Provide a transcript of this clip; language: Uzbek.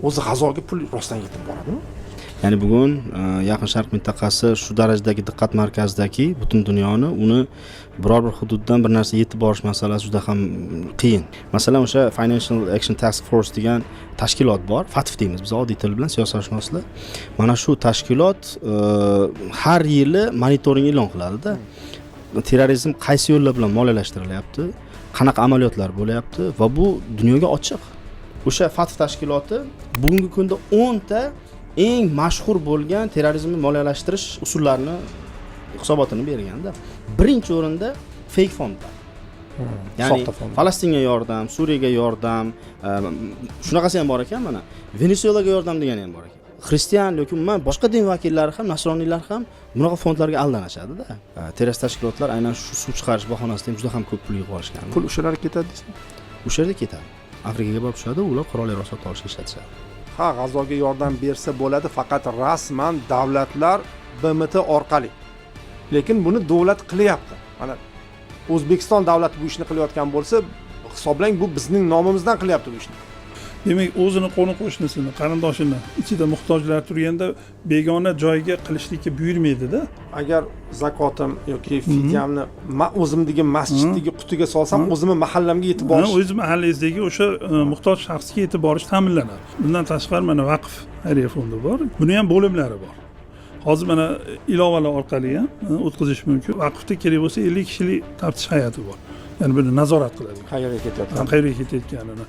o'zi G'azoga pul rostdan yetib boradimi? Ya'ni bugun Yaqin Sharq mintaqasi shu darajadagi diqqat markazidaki, butun dunyoni uni biror bir hududdan bir narsa yetib borish masalasi juda ham qiyin. Masalan, o'sha Financial Action Task Force degan tashkilot bor. FATF deymiz biz oddiy til bilan, siyosatshunoslar. Mana shu tashkilot har yili monitoring e'lon qiladi-da. Terrorizm qaysi yo'llar bilan moliyalashtirilyapti, qanaqa amaliyotlar bo'lyapti va bu dunyoga ochiq. O'sha FATF tashkiloti bugungi kunda 10 ta eng mashhur bo'lgan terrorizmni moliyalashtirish usullarini hisobotini berganda, birinchi o'rinda fake fondlar. Ya'ni Falastinga yordam, Suriyaga yordam, shunaqasi ham bor ekan, mana Venesuelaga yordam degani ham bor ekan. Xristian yoki umuman boshqa din vakillari ham, nasroniylar ham bunaqa fondlarga aldanishadi-da. Terrorist tashkilotlar aynan shu suv chiqarish bahonasida ham juda ham ko'p pul yig'ib olishgan. Pul o'shalarga ketadi deysizmi? O'sha yerda ketadi. Afrikaga borib tushadi, ular qurol yarog' sotib olishga ishlatishadi. Ha, G'azoga yordam bersa bo'ladi, faqat rasman davlatlar BMT orqali. Lekin buni davlat qilyapti. Mana O'zbekiston davlati bu ishni qilayotgan bo'lsa, hisoblang, bu bizning nomimizdan qilyapti bu ishni. Demak, o'zini qo'ni qo'shnisini, qarindoshini ichida muhtojlar turganda begona joyga qilishlikka buyurmaydi-da. Agar zakotim yoki fidyamni o'zimdagi masjiddagi qutiga solsam, o'zimning mahallamga yetib borish. O'z mahallangizdagi o'sha muhtoj shaxsga yetib borish ta'minlanadi. Bundan tashqari mana vaqf xayriya fondi bor. Buni ham bo'limlari bor. Hozir mana ilovalar orqali ham o'tkazish mumkin. Vaqfda kerak bo'lsa 50 kishilik taftish hay'ati bor. Ya'ni buni nazorat qiladi. Qayerga ketayotgan? Qayerga ketayotganini.